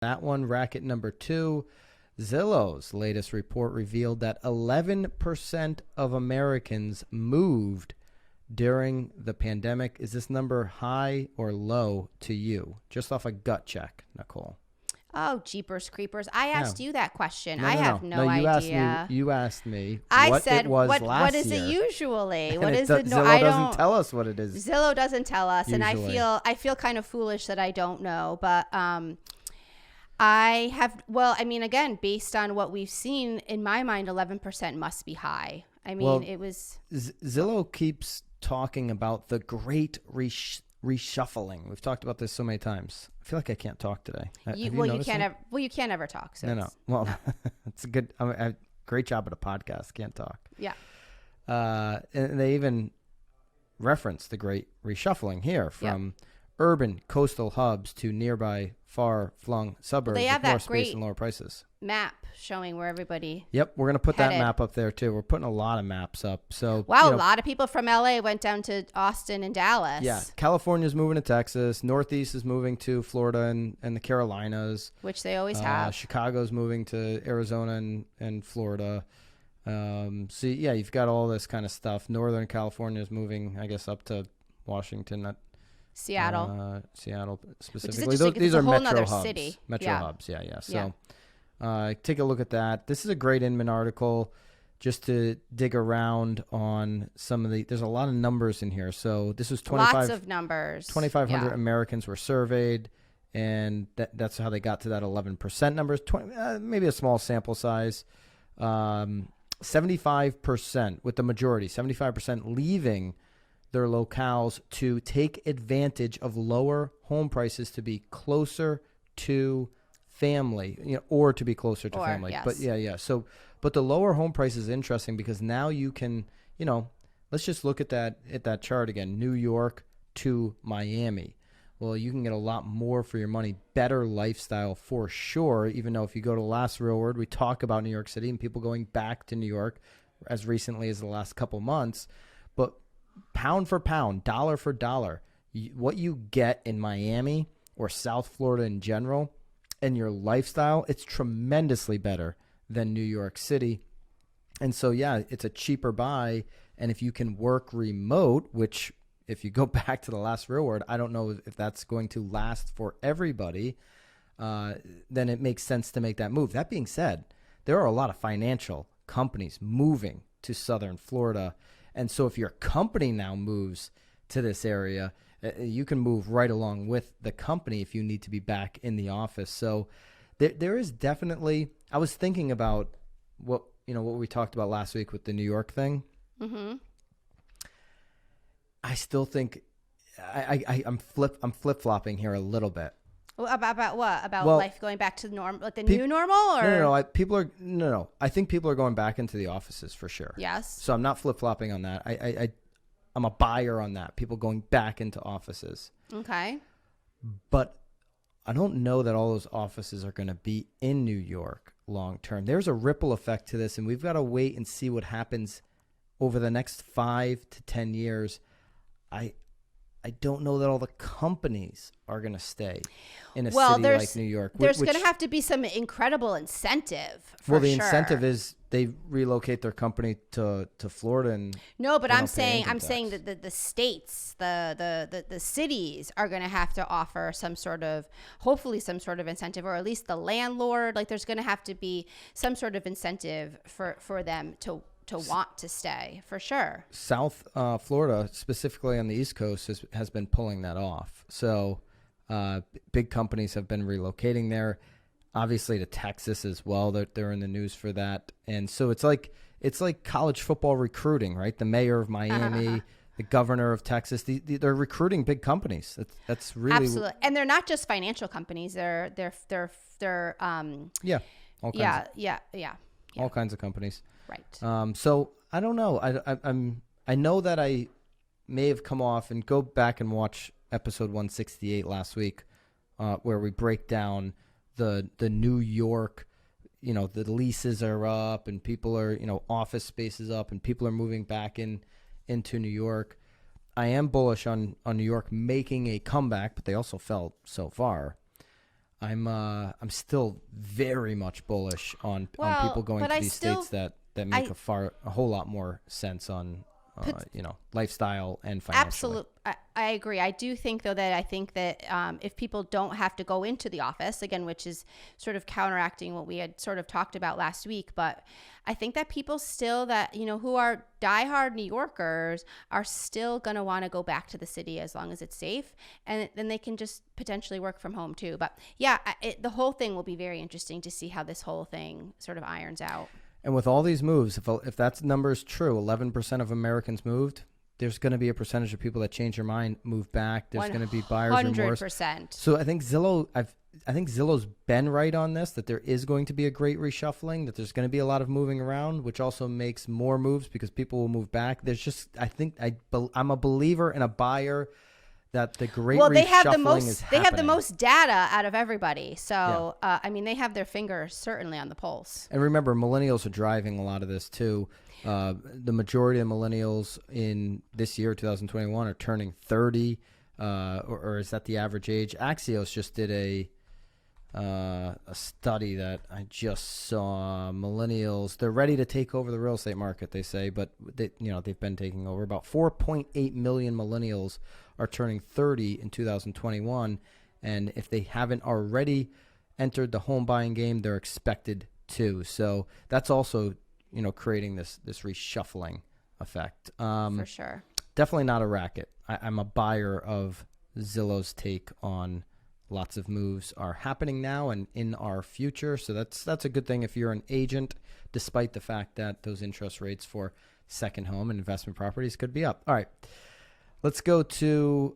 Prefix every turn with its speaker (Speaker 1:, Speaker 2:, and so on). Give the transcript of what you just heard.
Speaker 1: that one. Racket number 2, Zillow's latest report revealed that 11% of Americans moved during the pandemic. Is this number high or low to you? Just off a gut check, Nicole.
Speaker 2: Oh, jeepers creepers. I asked you that question.
Speaker 1: No,
Speaker 2: I have no idea.
Speaker 1: You asked me
Speaker 2: I
Speaker 1: what
Speaker 2: said,
Speaker 1: it was last
Speaker 2: what is
Speaker 1: year.
Speaker 2: it usually?
Speaker 1: And
Speaker 2: what is it?
Speaker 1: Zillow doesn't tell us what it is.
Speaker 2: Zillow doesn't tell us.
Speaker 1: Usually.
Speaker 2: And I feel kind of foolish that I don't know. But again, based on what we've seen, in my mind, 11% must be high. I mean, it was.
Speaker 1: Zillow keeps talking about the great reshuffling. We've talked about this so many times. I feel like I can't talk today.
Speaker 2: You can't ever talk. So
Speaker 1: no. Well, no. It's a good, great job at a podcast. Can't talk.
Speaker 2: Yeah.
Speaker 1: And they even reference the great reshuffling here from urban coastal hubs to nearby far-flung suburbs with more space and lower prices.
Speaker 2: Map showing where everybody.
Speaker 1: Yep, we're going to put
Speaker 2: headed.
Speaker 1: that map up there too. We're putting a lot of maps up. So
Speaker 2: wow, a lot of people from LA went down to Austin and Dallas.
Speaker 1: Yeah, California's moving to Texas. Northeast is moving to Florida and the Carolinas,
Speaker 2: which they always have.
Speaker 1: Chicago's moving to Arizona and Florida. So yeah, you've got all this kind of stuff. Northern California is moving, I guess, up to Washington.
Speaker 2: Seattle.
Speaker 1: Seattle specifically.
Speaker 2: These are metro
Speaker 1: hubs.
Speaker 2: City.
Speaker 1: Metro hubs, yeah. So take a look at that. This is a great Inman article just to dig around on some of there's a lot of numbers in here. So this was 25.
Speaker 2: Lots of numbers.
Speaker 1: 2,500 Americans were surveyed, and that's how they got to that 11% numbers. Maybe a small sample size. 75% with the majority, 75% leaving their locales to take advantage of lower home prices to be closer to family, or to be closer to family.
Speaker 2: Yes.
Speaker 1: But yeah. So, but the lower home price is interesting because now you can, let's just look at that chart again. New York to Miami. Well, you can get a lot more for your money, better lifestyle for sure. Even though if you go to Last Real Word, we talk about New York City and people going back to New York as recently as the last couple months, but pound for pound, dollar for dollar, what you get in Miami or South Florida in general and your lifestyle, it's tremendously better than New York City. And so, yeah, it's a cheaper buy. And if you can work remote, which if you go back to the Last Real Word, I don't know if that's going to last for everybody, then it makes sense to make that move. That being said, there are a lot of financial companies moving to Southern Florida. And so if your company now moves to this area, you can move right along with the company if you need to be back in the office. So there is definitely, I was thinking about what we talked about last week with the New York thing.
Speaker 2: Mm-hmm.
Speaker 1: I still think I'm flip-flopping here a little bit.
Speaker 2: About what? About life going back to the norm, like the new normal? Or?
Speaker 1: No. I think people are going back into the offices for sure.
Speaker 2: Yes.
Speaker 1: So I'm not flip-flopping on that. I'm a buyer on that. People going back into offices.
Speaker 2: Okay.
Speaker 1: But I don't know that all those offices are going to be in New York long term. There's a ripple effect to this, and we've got to wait and see what happens over the next 5 to 10 years. I don't know that all the companies are going to stay in a city like New York.
Speaker 2: There's going to have to be some incredible incentive for
Speaker 1: Well, the incentive is they relocate their company to Florida. And
Speaker 2: no, but I'm saying that the states, the cities are going to have to offer hopefully some sort of incentive, or at least the landlord. Like there's going to have to be some sort of incentive for them to want to stay, for sure. South
Speaker 1: Florida, specifically on the East Coast, has been pulling that off. So big companies have been relocating there, obviously to Texas as well. They're in the news for that. And so it's like college football recruiting, right? The mayor of Miami, the governor of Texas, they're recruiting big companies. That's really
Speaker 2: absolutely. And they're not just financial companies. They're
Speaker 1: all kinds of companies.
Speaker 2: Right.
Speaker 1: So I don't know. I know that I may have come off, and go back and watch episode 168 last week, where we break down the New York, the leases are up and people are, office spaces up and people are moving back into New York. I am bullish on New York making a comeback, but they also fell so far. I'm still very much bullish on people going to these states that make a whole lot more sense on lifestyle and financially.
Speaker 2: Absolutely. I agree. I do think, though, that if people don't have to go into the office, again, which is sort of counteracting what we had sort of talked about last week, but I think that people still who are diehard New Yorkers are still going to want to go back to the city as long as it's safe. And then they can just potentially work from home too. But yeah, the whole thing will be very interesting to see how this whole thing sort of irons out.
Speaker 1: And with all these moves, if that number is true, 11% of Americans moved, there's going to be a percentage of people that change their mind, move back. There's going to be buyer's remorse.
Speaker 2: 100%.
Speaker 1: So I think Zillow's been right on this, that there is going to be a great reshuffling, that there's going to be a lot of moving around, which also makes more moves because people will move back. There's just, I'm a believer and a buyer that the great reshuffling is happening.
Speaker 2: They have the most data out of everybody. So, they have their fingers certainly on the pulse.
Speaker 1: And remember, millennials are driving a lot of this too. The majority of millennials in this year, 2021, are turning 30, or is that the average age? Axios just did a study that I just saw. Millennials, they're ready to take over the real estate market, they say, but they've been taking over. About 4.8 million millennials are turning 30 in 2021, and if they haven't already entered the home buying game, they're expected to. So that's also creating this reshuffling effect.
Speaker 2: For sure.
Speaker 1: Definitely not a racket. I'm a buyer of Zillow's take on lots of moves are happening now and in our future. So that's a good thing if you're an agent, despite the fact that those interest rates for second home and investment properties could be up. All right. Let's go to